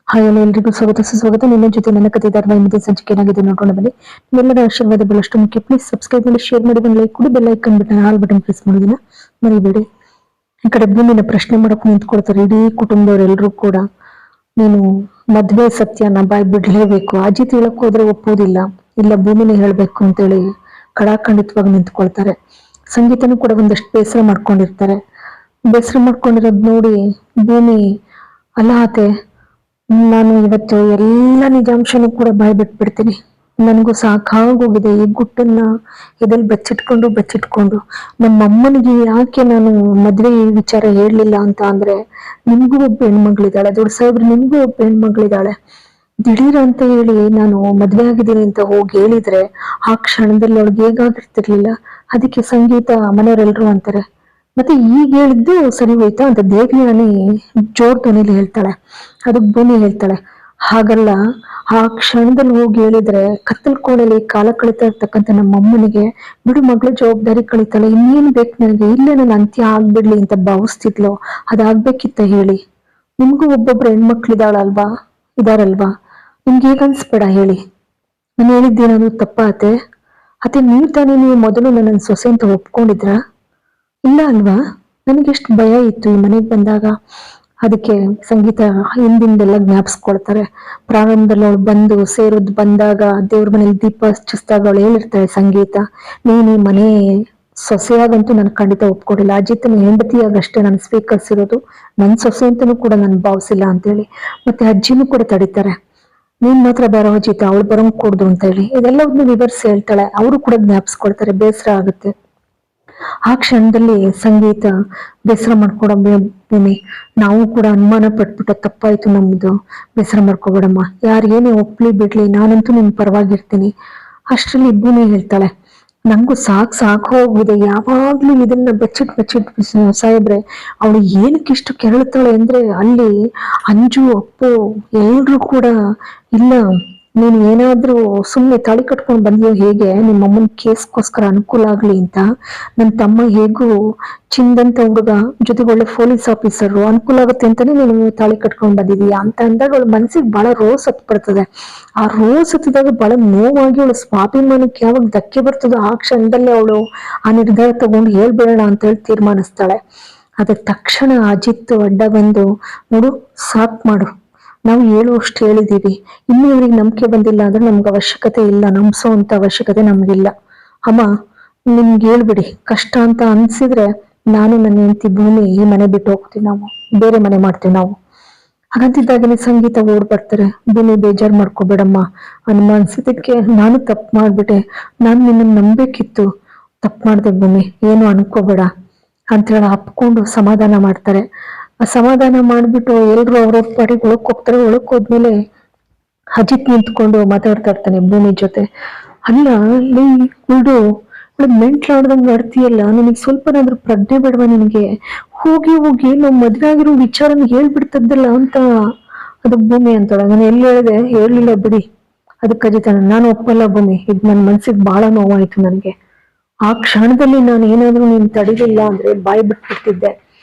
Hi ಎಲ್ಲ ಎಲ್ರಿಗೂ ಸ್ವಾಗತ ಸುಸ್ವಾಗತ. ನಿಮ್ಮ ಜೊತೆ ನನ್ನ ಕಥೆ ಧಾರಾವಾಹಿ ಮತ್ತೆ ಸಂಚಿಕೆ ಏನಾಗಿದೆ ನೋಡೋಣ ಬನ್ನಿ. ನಿಮ್ಮೆಲ್ಲರ ಆಶೀರ್ವಾದ ಬಹಳಷ್ಟು ಮುಖ್ಯ. ಪ್ಲೀಸ್ ಸಬ್ಸ್ಕ್ರೈಬ್ ಮಾಡಿ, ಶೇರ್ ಮಾಡಿ, ಒಂದು ಲೈಕ್ ಕೊಡಿ, bell icon button all button press ಮಾಡೋದನ್ನ ಮರಿಬೇಡಿ. ಈ ಕಡೆ ಭೂಮಿನ ಪ್ರಶ್ನೆ ಮಾಡಕ್ ನಿಂತ್ಕೊಳ್ತಾರೆ ಇಡೀ ಕುಟುಂಬದವರೆಲ್ಲರೂ ಕೂಡ. ನೀನು ಮದ್ವೆ ಸತ್ಯನ ಬಾಯ್ ಬಿಡ್ಲೇಬೇಕು. ಅಜಿತ್ ಹೇಳಕ್ ಹೋದ್ರೆ ಒಪ್ಪೋದಿಲ್ಲ, ಇಲ್ಲ ಭೂಮಿನೇ ಹೇಳ್ಬೇಕು ಅಂತೇಳಿ ಕಡಾಖಂಡಿತವಾಗಿ ನಿಂತ್ಕೊಳ್ತಾರೆ. ಸಂಗೀತನೂ ಕೂಡ ಒಂದಷ್ಟು ಬೇಸರ ಮಾಡ್ಕೊಂಡಿರ್ತಾರೆ. ಬೇಸರ ಮಾಡ್ಕೊಂಡಿರೋದ್ ನೋಡಿ ಭೂಮಿ, ಅಲ್ಲ ಆತೆ, ನಾನು ಇವತ್ತು ಎಲ್ಲ ನಿಜಾಂಶನೂ ಕೂಡ ಬಾಯ್ ಬಿಟ್ಬಿಡ್ತೀನಿ. ನನಗೂ ಸಾಕಾಗೋಗಿದೆ ಈ ಗುಟ್ಟನ್ನ ಎದಲ್ಲಿ ಬಚ್ಚಿಟ್ಕೊಂಡು ನಮ್ಮಮ್ಮನಿಗೆ ಯಾಕೆ ನಾನು ಮದ್ವೆ ಈ ವಿಚಾರ ಹೇಳಲಿಲ್ಲ ಅಂತ ಅಂದ್ರೆ, ನಿಮ್ಗೂ ಒಬ್ಬ ಹೆಣ್ಮಗಳಿದ್ದಾಳೆ, ದೊಡ್ಡ ಸಾಹೇಬ್ರು ನಿಮ್ಗೂ ಒಬ್ಬ ಹೆಣ್ಮಗಳಿದ್ದಾಳೆ. ದಿಢೀರ್ ಅಂತ ಹೇಳಿ ನಾನು ಮದ್ವೆ ಆಗಿದ್ದೀನಿ ಅಂತ ಹೋಗಿ ಹೇಳಿದ್ರೆ ಆ ಕ್ಷಣದಲ್ಲಿ ಅವಳಿಗೆ ಹೇಗಾಗಿರ್ತಿರ್ಲಿಲ್ಲ. ಅದಕ್ಕೆ ಸಂಗೀತ ಮನೆಯವರೆಲ್ರು ಅಂತಾರೆ, ಮತ್ತೆ ಈಗ ಹೇಳಿದ್ದು ಸರಿ ಹೋಯ್ತಾ ಅಂತ ದೇವ್ಯಾನಿ ಜೋರ್ ಧ್ವನಿಲಿ ಹೇಳ್ತಾಳೆ. ಅದಕ್ಕೆ ಭೂಮಿ ಹೇಳ್ತಾಳೆ, ಹಾಗಲ್ಲ, ಆ ಕ್ಷಣದಲ್ಲಿ ಹೋಗಿ ಹೇಳಿದ್ರೆ ಕತ್ತಲ್ ಕೋಣೆಯಲ್ಲಿ ಕಾಲ ಕಳೀತಾ ಇರ್ತಕ್ಕಂಥ ನಮ್ಮ ಅಮ್ಮನಿಗೆ ಬಿಡು ಮಗಳ ಜವಾಬ್ದಾರಿ ಕಳೀತಾಳೆ, ಇನ್ನೇನ್ ಬೇಕು ನನಗೆ, ಇಲ್ಲೇ ನನ್ನ ಅಂತ್ಯ ಆಗ್ಬಿಡ್ಲಿ ಅಂತ ಭಾವಿಸ್ತಿದ್ಲು. ಅದಾಗ್ಬೇಕಿತ್ತ ಹೇಳಿ. ನಿಮ್ಗೂ ಒಬ್ಬೊಬ್ರು ಹೆಣ್ಮಕ್ಳಿದಾಳಲ್ವಾ, ಇದಾರಲ್ವಾ, ನಿಮ್ಗೆ ಹೇಗ ಅನ್ಸ್ಬೇಡ ಹೇಳಿ. ನಾನು ಹೇಳಿದ್ದೇನಾದ್ರು ತಪ್ಪಾತೆ? ಅತ್ತೆ ನೀವು ತಾನೇ ನೀವು ಮೊದಲು ನನ್ನ ಸೊಸೆ ಅಂತ ಒಪ್ಕೊಂಡಿದ್ರ? ಇಲ್ಲ ಅಲ್ವಾ? ನನಗೆಷ್ಟು ಭಯ ಇತ್ತು ಈ ಮನೆಗೆ ಬಂದಾಗ. ಅದಕ್ಕೆ ಸಂಗೀತ ಹಿಂದಿಂದೆಲ್ಲ ಜ್ಞಾಪಿಸ್ಕೊಳ್ತಾರೆ. ಪ್ರಾರಂಭದಲ್ಲಿ ಅವಳು ಬಂದು ಸೇರೋದು ಬಂದಾಗ ದೇವ್ರ ಮನೇಲಿ ದೀಪ ಹಚ್ಚಿಸ್ದಾಗ ಅವಳು ಹೇಳಿರ್ತಾಳೆ, ಸಂಗೀತ ನೀನು ಈ ಮನೆ ಸೊಸೆಯಾಗಂತೂ ನಾನು ಖಂಡಿತ ಒಪ್ಕೊಂಡಿಲ್ಲ, ಅಜಿತನ ಹೆಂಡತಿಯಾಗಷ್ಟೇ ನಾನು ಸ್ವೀಕರಿಸಿರೋದು, ನನ್ನ ಸೊಸೆ ಅಂತನೂ ಕೂಡ ನಾನು ಭಾವಿಸಿಲ್ಲ ಅಂತೇಳಿ. ಮತ್ತೆ ಅಜ್ಜಿನೂ ಕೂಡ ತಡೀತಾರೆ, ನೀನ್ ಮಾತ್ರ ಬರೋ ಅಜಿತ, ಅವಳು ಬರೋಂಗ್ ಕೊಡ್ದು ಅಂತ ಹೇಳಿ ಇದೆಲ್ಲವನ್ನು ವಿವರಿಸಿ ಹೇಳ್ತಾಳೆ. ಅವರು ಕೂಡ ಜ್ಞಾಪಿಸ್ಕೊಳ್ತಾರೆ, ಬೇಸರ ಆಗುತ್ತೆ. ಆ ಕ್ಷಣದಲ್ಲಿ ಸಂಗೀತ ಬೇಸರ ಮಾಡ್ಕೊಡ ಭೂಮಿ, ನಾವು ಕೂಡ ಅನುಮಾನ ಪಟ್ಬಿಟ್ಟ ತಪ್ಪಾಯ್ತು ನಮ್ದು, ಬೇಸರ ಮಾಡ್ಕೋಬೇಡಮ್ಮ, ಯಾರೇನೇ ಒಪ್ಲಿ ಬಿಡ್ಲಿ ನಾನಂತೂ ನಿನ್ ಪರವಾಗಿರ್ತೀನಿ. ಅಷ್ಟರಲ್ಲಿ ಭೂಮಿ ಹೇಳ್ತಾಳೆ, ನಂಗೂ ಸಾಕು ಹೋಗಿದೆ, ಯಾವಾಗ್ಲೂ ಇದನ್ನ ಬಚ್ಚಿಟ್ ಸಾಹೇಬ್ರೆ, ಅವಳು ಏನಕ್ಕಿಷ್ಟು ಕೆರಳುತ್ತಾಳೆ ಅಂದ್ರೆ ಅಲ್ಲಿ ಅಂಜು ಅಪ್ಪು ಎಲ್ರು ಕೂಡ ಇಲ್ಲ, ನೀನು ಏನಾದ್ರೂ ಸುಮ್ಮನೆ ತಾಳಿ ಕಟ್ಕೊಂಡು ಬಂದ್ಯೋ ಹೇಗೆ, ನಿಮ್ಮ ಅಮ್ಮನ ಕೇಸ್ಗೋಸ್ಕರ ಅನುಕೂಲ ಆಗ್ಲಿ ಅಂತ, ನನ್ನ ತಮ್ಮ ಹೇಗೂ ಚಿಂದಂತ ಹುಡುಗ ಜೊತೆಗೆ ಒಳ್ಳೆ ಪೊಲೀಸ್ ಆಫೀಸರು, ಅನುಕೂಲ ಆಗುತ್ತೆ ಅಂತಾನೆ ನೀನು ತಾಳಿ ಕಟ್ಕೊಂಡ್ ಬಂದಿದೀಯಾ ಅಂತ ಅಂದಾಗ ಅವಳ ಮನ್ಸಿಗೆ ಬಹಳ ರೋಸ್ ಹತ್ಬಿಡ್ತದೆ. ಆ ರೋಸ್ ಹತ್ತಿದಾಗ ಬಹಳ ನೋವಾಗಿ ಅವಳು ಸ್ವಾಭಿಮಾನಕ್ಕೆ ಯಾವಾಗ ಧಕ್ಕೆ ಬರ್ತದೋ ಆ ಕ್ಷಣದಲ್ಲೇ ಅವಳು ಆ ನಿರ್ಧಾರ ತಗೊಂಡು ಹೇಳ್ಬೇಡ ಅಂತ ಹೇಳಿ ತೀರ್ಮಾನಿಸ್ತಾಳೆ. ಅದ್ರ ತಕ್ಷಣ ಅಜಿತ್ ಅಡ್ಡ ಬಂದು, ನೋಡು ಸಾಕ್ ಮಾಡು, ನಾವು ಹೇಳುವಷ್ಟು ಹೇಳಿದೀವಿ, ಇನ್ನೂ ಇವ್ರಿಗೆ ನಂಬಿಕೆ ಬಂದಿಲ್ಲ ಅಂದ್ರೆ ನಮ್ಗೆ ಅವಶ್ಯಕತೆ ಇಲ್ಲ, ನಂಬಿಸೋ ಅಂತ ಅವಶ್ಯಕತೆ ನಮ್ಗಿಲ್ಲ. ಅಮ್ಮ ನಿಮ್ಗೆ ಹೇಳ್ಬಿಡಿ, ಕಷ್ಟ ಅಂತ ಅನ್ಸಿದ್ರೆ ನಾನು ನನ್ನ ಹೆಂಡತಿ ಭೂಮಿ ಈ ಮನೆ ಬಿಟ್ಟು ಹೋಗ್ತೀವಿ, ನಾವು ಬೇರೆ ಮನೆ ಮಾಡ್ತೀವಿ ನಾವು. ಹಾಗಂತಿದ್ದಾಗನೇ ಸಂಗೀತ ಓಡ್ ಬರ್ತಾರೆ. ಭೂಮಿ ಬೇಜಾರ್ ಮಾಡ್ಕೋಬೇಡಮ್ಮ, ಅನುಮಾನಿಸಿದಕ್ಕೆ ನಾನು ತಪ್ಪು ಮಾಡ್ಬಿಟ್ಟೆ, ನಾನು ನಿನ್ನ ನಂಬೇಕಿತ್ತು, ತಪ್ಪು ಮಾಡ್ದೆ ಭೂಮಿ, ಏನು ಅನ್ಕೋಬೇಡ ಅಂತ ಹೇಳಿ ಅಪ್ಕೊಂಡು ಸಮಾಧಾನ ಮಾಡ್ತಾರೆ. ಆ ಸಮಾಧಾನ ಮಾಡ್ಬಿಟ್ಟು ಎಲ್ರು ಅವ್ರವ್ರ ಪಾಡಿಗೆ ಒಳಕ್ ಹೋಗ್ತಾರೆ. ಒಳಕ್ ಹೋದ್ಮೇಲೆ ಅಜಿತ್ ನಿಂತ್ಕೊಂಡು ಮಾತಾಡ್ತಾ ಇರ್ತಾನೆ ಭೂಮಿ ಜೊತೆ. ಅಲ್ಲ ನೀ ಕುಲ್ಡು ಮೆಂಟ್ಲಾಡ್ದಂಗ್ ಆಡ್ತೀಯಲ್ಲ, ನಿನಗೆ ಸ್ವಲ್ಪನಾದ್ರೂ ಪ್ರಜ್ಞೆ ಬೇಡವಾ ನಿನಗೆ? ಹೋಗಿ ಹೋಗಿ ನಾವು ಮದ್ವೆ ಆಗಿರೋ ವಿಚಾರನ ಹೇಳ್ಬಿಡ್ತದ್ದಲ್ಲ ಅಂತ. ಅದಕ್ ಭೂಮಿ ಅಂತಾಳೆ, ನಾನು ಎಲ್ಲಿ ಹೇಳಿದೆ, ಹೇಳಲಿಲ್ಲ ಬಿಡಿ. ಅದಕ್ಕೆ ಅಜಿತ್, ನಾನು ಒಪ್ಪಲ್ಲ ಭೂಮಿ, ಇದ್ ನನ್ ಮನ್ಸಿಗೆ ಬಹಳ ನೋವಾಯ್ತು ನನಗೆ. ಆ ಕ್ಷಣದಲ್ಲಿ ನಾನು ಏನಾದ್ರೂ ನೀನ್ ತಡಿಲಿಲ್ಲ ಅಂದ್ರೆ ಬಾಯ್ ಬಿಟ್ಬಿಡ್ತಿದ್ದೆ.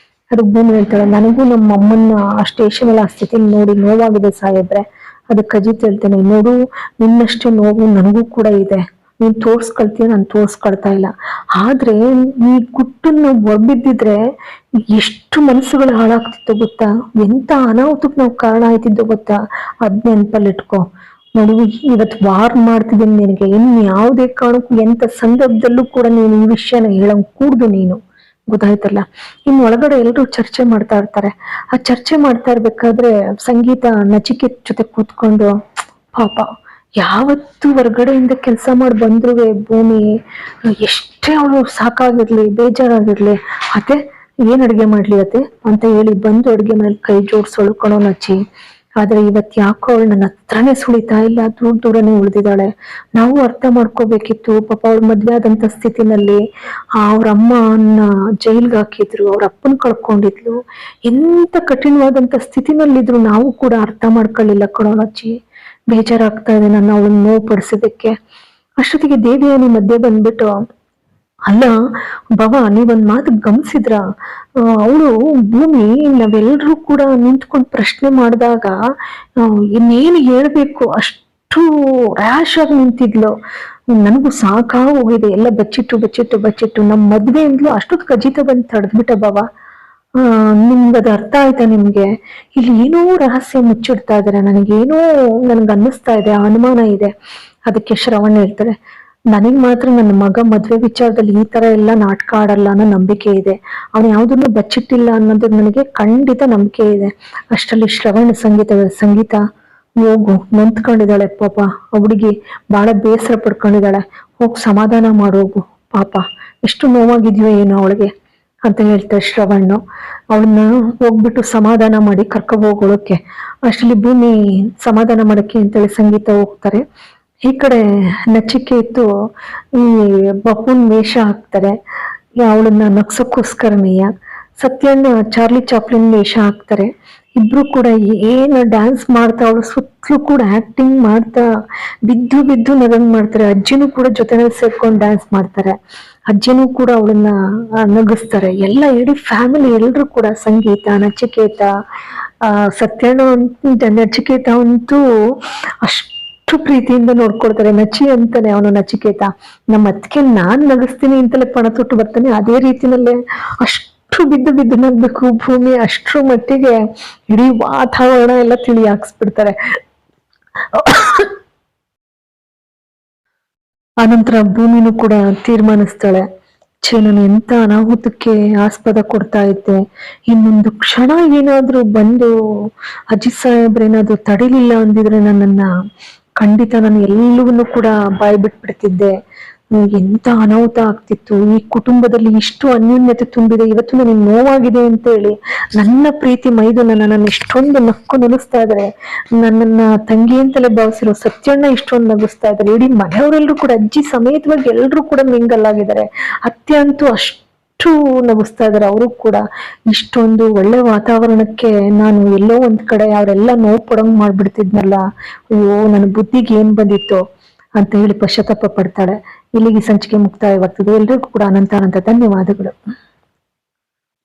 ಅದಕ್ಕೆ ಭೂಮಿ ಹೇಳ್ತಾಳೆ, ನನಗೂ ನಮ್ಮ ಅಮ್ಮನ್ನ ಆ ಸ್ಟೇಷನ್ ಅಲ್ಲಿ ಆ ಸ್ಥಿತಿ ನೋಡಿ ನೋವಾಗಿದೆ ಸಾಹೇಬ್ರೆ. ಅದಕ್ಕೆ ಅಜಿತ್ ಹೇಳ್ತೇನೆ, ನೋಡು ನಿನ್ನಷ್ಟೇ ನೋವು ನನಗೂ ಕೂಡ ಇದೆ, ನೀನ್ ತೋರ್ಸ್ಕೊಳ್ತೀಯ, ನಾನು ತೋರ್ಸ್ಕೊಳ್ತಾ ಇಲ್ಲ, ಆದ್ರೆ ಈ ಗುಟ್ಟನ್ನ ಹೊರಬಿದ್ದಿದ್ರೆ ಎಷ್ಟು ಮನಸ್ಸುಗಳು ಹಾಳಾಗ್ತಿತ್ತು ಗೊತ್ತಾ, ಎಂತ ಅನಾಹುತಕ್ಕೆ ನಾವು ಕಾರಣ ಆಯ್ತಿದ್ದೋ ಗೊತ್ತಾ, ಅದ್ ನೆನ್ಪಲ್ಲಿ ಇಟ್ಕೋ. ನೋಡು ಇವತ್ತು ವಾರ್ ಮಾಡ್ತಿದ್ದೀನಿ ನಿನಗೆ, ಇನ್ ಯಾವುದೇ ಕಾರಣಕ್ಕೂ ಎಂತ ಸಂದರ್ಭದಲ್ಲೂ ಕೂಡ ನೀನು ಈ ವಿಷಯನ ಹೇಳಂಗ್ ಕೂಡ್ದು ನೀನು, ಗೊತ್ತಾಯ್ತಲ್ಲ. ಇನ್ ಒಳಗಡೆ ಎಲ್ರು ಚರ್ಚೆ ಮಾಡ್ತಾ ಇರ್ತಾರೆ. ಆ ಚರ್ಚೆ ಮಾಡ್ತಾ ಇರ್ಬೇಕಾದ್ರೆ ಸಂಗೀತ ನಚಿಕೇತ್ ಜೊತೆ ಕೂತ್ಕೊಂಡು, ಪಾಪ ಯಾವತ್ತು ಹೊರ್ಗಡೆಯಿಂದ ಕೆಲಸ ಮಾಡಿ ಬಂದ್ರು ಭೂಮಿ ಎಷ್ಟೇ ಅವಳು ಸಾಕಾಗಿರ್ಲಿ ಬೇಜಾರಾಗಿರ್ಲಿ, ಅತ್ತೆ ಏನ್ ಅಡ್ಗೆ ಮಾಡ್ಲಿ ಅತ್ತೆ ಅಂತ ಹೇಳಿ ಬಂದು ಅಡ್ಗೆ ಮೇಲೆ ಕೈ ಜೋಡ್ಸೋಳು ಕಣೋ ನಚ್ಚಿ. ಆದ್ರೆ ಇವತ್ ಯಾಕೋ ಅವಳು ನನ್ನ ಹತ್ರನೇ ಸುಳಿತಾ ಇಲ್ಲ, ದೂರನೇ ಉಳಿದಿದ್ದಾಳೆ. ನಾವು ಅರ್ಥ ಮಾಡ್ಕೋಬೇಕಿತ್ತು, ಪಾಪ ಅವಳು ಮದ್ವೆ ಆದಂತ ಸ್ಥಿತಿನಲ್ಲಿ ಅವ್ರ ಅಮ್ಮನ್ನ ಜೈಲ್ಗೆ ಹಾಕಿದ್ರು, ಅವ್ರ ಅಪ್ಪನ್ ಕಳ್ಕೊಂಡಿದ್ಲು, ಎಂತ ಕಠಿಣವಾದಂತ ಸ್ಥಿತಿನಲ್ಲಿದ್ರು ನಾವು ಕೂಡ ಅರ್ಥ ಮಾಡ್ಕೊಳ್ಳಿಲ್ಲ ಕಣೋ ನಚ್ಚಿ. ಬೇಜಾರಾಗ್ತಾ ಇದೆ ನನ್ನ ಅವಳನ್ನ ನೋವು ಪಡಿಸೋದಕ್ಕೆ. ಅಷ್ಟೊತ್ತಿಗೆ ದೇವಿಯಾನಿ ಮಧ್ಯೆ ಬಂದ್ಬಿಟ್ಟು, ಅಲ್ಲ ಬಾಬಾ, ನೀವೊಂದ್ ಮಾತು ಗಮನಿಸಿದ್ರ? ಅವಳು ಭೂಮಿ ನಾವೆಲ್ಲರೂ ಕೂಡ ನಿಂತ್ಕೊಂಡು ಪ್ರಶ್ನೆ ಮಾಡಿದಾಗ ಇನ್ನೇನು ಹೇಳ್ಬೇಕು ಅಷ್ಟು ರ್ಯಾಶ್ ಆಗಿ ನಿಂತಿದ್ಲು. ನನಗೂ ಸಾಕಾಗೋಗಿದೆ, ಎಲ್ಲ ಬಚ್ಚಿಟ್ಟು ಬಚ್ಚಿಟ್ಟು ಬಚ್ಚಿಟ್ಟು ನಮ್ಮ ಮದ್ವೆಯಿಂದಲೂ ಅಷ್ಟೊತ್ತು ಖಚಿತ ಬಂದು ತಡೆದ್ಬಿಟ್ಟ ಬಾಬಾ. ನಿಮ್ಗದು ಅರ್ಥ ಆಯ್ತಾ ನಿಮ್ಗೆ? ಇಲ್ಲಿ ಏನೋ ರಹಸ್ಯ ಮುಚ್ಚಿಡ್ತಾ ಇದಾರೆ, ನನಗೇನೋ ನನ್ಗೆ ಅನ್ನಿಸ್ತಾ ಇದೆ, ಅನುಮಾನ ಇದೆ. ಅದಕ್ಕೆ ಶ್ರವಣ್ ಹೇಳ್ತಾರೆ, ನನಗ್ ಮಾತ್ರ ನನ್ನ ಮಗ ಮದ್ವೆ ವಿಚಾರದಲ್ಲಿ ಈ ತರ ಎಲ್ಲ ನಾಟಕ ಆಡಲ್ಲ ಅನ್ನೋ ನಂಬಿಕೆ ಇದೆ. ಅವನು ಯಾವ್ದನ್ನು ಬಚ್ಚಿಟ್ಟಿಲ್ಲ ಅನ್ನೋದು ನನಗೆ ಖಂಡಿತ ನಂಬಿಕೆ ಇದೆ. ಅಷ್ಟರಲ್ಲಿ ಶ್ರವಣ್ ಸಂಗೀತ ಹೋಗು, ನೊಂದ್ಕೊಂಡಿದ್ದಾಳೆ ಪಾಪ ಆ ಹುಡುಗಿ, ಬಹಳ ಬೇಸರ ಪಡ್ಕೊಂಡಿದ್ದಾಳೆ, ಹೋಗ್ ಸಮಾಧಾನ ಮಾಡೋಗು, ಪಾಪ ಎಷ್ಟು ನೋವಾಗಿದ್ಯೋ ಏನೋ ಅವಳಿಗೆ ಅಂತ ಹೇಳ್ತಾರೆ ಶ್ರವಣ್ಣು. ಅವಳನ್ನ ಹೋಗ್ಬಿಟ್ಟು ಸಮಾಧಾನ ಮಾಡಿ ಕರ್ಕೊ ಹೋಗೋಳಕ್ಕೆ. ಅಷ್ಟರಲ್ಲಿ ಭೂಮಿ ಸಮಾಧಾನ ಮಾಡಕ್ಕೆ ಅಂತೇಳಿ ಸಂಗೀತ ಹೋಗ್ತಾರೆ. ಈ ಕಡೆ ನಚಿಕೇತು ಈ ಬಪ್ಪುನ್ ವೇಷ ಹಾಕ್ತಾರೆ, ಅವಳನ್ನ ನಗ್ಸಕ್ಕೋಸ್ಕರನೆಯ. ಸತ್ಯಣ್ಣ ಚಾರ್ಲಿ ಚಾಪ್ಲಿನ್ ವೇಷ ಹಾಕ್ತಾರೆ. ಇಬ್ರು ಕೂಡ ಏನು ಡ್ಯಾನ್ಸ್ ಮಾಡ್ತಾ, ಅವಳು ಸುತ್ತಲೂ ಕೂಡ ಆಕ್ಟಿಂಗ್ ಮಾಡ್ತಾ ಬಿದ್ದು ಬಿದ್ದು ನಗಂಗ್ ಮಾಡ್ತಾರೆ. ಅಜ್ಜಿನೂ ಕೂಡ ಜೊತೆನಲ್ಲಿ ಸೇರ್ಕೊಂಡು ಡ್ಯಾನ್ಸ್ ಮಾಡ್ತಾರೆ. ಅಜ್ಜಿನೂ ಕೂಡ ಅವಳನ್ನ ನಗಿಸ್ತಾರೆ. ಎಲ್ಲ ಇಡೀ ಫ್ಯಾಮಿಲಿ ಎಲ್ರು ಕೂಡ, ಸಂಗೀತ, ನಚಿಕೇತ, ಸತ್ಯಣ್ಣ ನಚಿಕೇತ ಅಂತೂ ಅಷ್ಟು ಪ್ರೀತಿಯಿಂದ ನೋಡ್ಕೊಳ್ತಾರೆ. ನಚಿ ಅಂತಾನೆ ಅವನು ನಚಿಕೇತ, ನಮ್ಮ ಅತ್ತಿಗೆ ನಾನ್ ನಗಿಸ್ತೀನಿ ಅಂತಲೇ ಪಣ ತೊಟ್ಟು ಬರ್ತಾನೆ. ಅದೇ ರೀತಿನಲ್ಲೇ ಅಷ್ಟು ಬಿದ್ದು ಬಿದ್ದು ನಗ್ಬೇಕು ಭೂಮಿ. ಅಷ್ಟ್ರ ಮಟ್ಟಿಗೆ ಇಡೀ ವಾತಾವರಣ ಎಲ್ಲ ತಿಳಿ ಹಾಕ್ಸ್ಬಿಡ್ತಾರೆ. ಆನಂತರ ಭೂಮಿನೂ ಕೂಡ ತೀರ್ಮಾನಿಸ್ತಾಳೆ, ನಾನು ಎಂತ ಅನಾಹುತಕ್ಕೆ ಆಸ್ಪದ ಕೊಡ್ತಾ ಇದ್ದೆ, ಇನ್ನೊಂದು ಕ್ಷಣ ಏನಾದ್ರೂ ಬಂದು ಅಜಿತ್ ಸಾಹೇಬ್ರೇನಾದ್ರೂ ತಡಿಲಿಲ್ಲ ಅಂದಿದ್ರೆ ನನ್ನನ್ನ ಖಂಡಿತ ನಾನು ಎಲ್ಲವನ್ನೂ ಕೂಡ ಬಾಯ್ ಬಿಟ್ಬಿಡ್ತಿದ್ದೆ. ಎಂತ ಅನಾಹುತ ಆಗ್ತಿತ್ತು, ಈ ಕುಟುಂಬದಲ್ಲಿ ಇಷ್ಟು ಅನ್ಯೋನ್ಯತೆ ತುಂಬಿದೆ, ಇವತ್ತು ನನಗೆ ನೋವಾಗಿದೆ ಅಂತ ಹೇಳಿ ನನ್ನ ಪ್ರೀತಿ ಮೈದುನ ನನ್ನನ್ನು ಇಷ್ಟೊಂದು ನಕ್ಕು ನಗಿಸ್ತಾ ಇದ್ದಾರೆ. ನನ್ನನ್ನ ತಂಗಿ ಅಂತಲೇ ಭಾವಿಸಿರೋ ಸತ್ಯಣ್ಣ ಇಷ್ಟೊಂದು ನಗಿಸ್ತಾ ಇದ್ದಾರೆ. ಇಡೀ ಮನೆಯವರೆಲ್ಲರೂ ಕೂಡ, ಅಜ್ಜಿ ಸಮೇತವಾಗಿ ಎಲ್ಲರೂ ಕೂಡ ಮಿಂಗಲ್ ಆಗಿದ್ದಾರೆ. ಅತ್ತೆ ಅಂತೂ ಅಷ್ಟು ನಗಿಸ್ತಾ ಇದ್ದಾರೆ. ಅವರು ಕೂಡ ಇಷ್ಟೊಂದು ಒಳ್ಳೆ ವಾತಾವರಣಕ್ಕೆ ನಾನು ಎಲ್ಲೋ ಒಂದ್ ಕಡೆ ಅವರೆಲ್ಲ ನೋವು ಪಡಂಗ್ ಮಾಡ್ಬಿಡ್ತಿದ್ನಲ್ಲ, ಅಯ್ಯೋ ನನ್ನ ಬುದ್ಧಿಗೆ ಏನ್ ಬಂದಿತ್ತು ಅಂತ ಹೇಳಿ ಪಶ್ಚಾತ್ತಾಪ ಪಡ್ತಾಳೆ. ಇಲ್ಲಿಗೆ ಸಂಚಿಕೆ ಮುಕ್ತಾಯವಾಗ್ತದೆ. ಎಲ್ರಿಗೂ ಕೂಡ ಅನಂತ ಧನ್ಯವಾದಗಳು.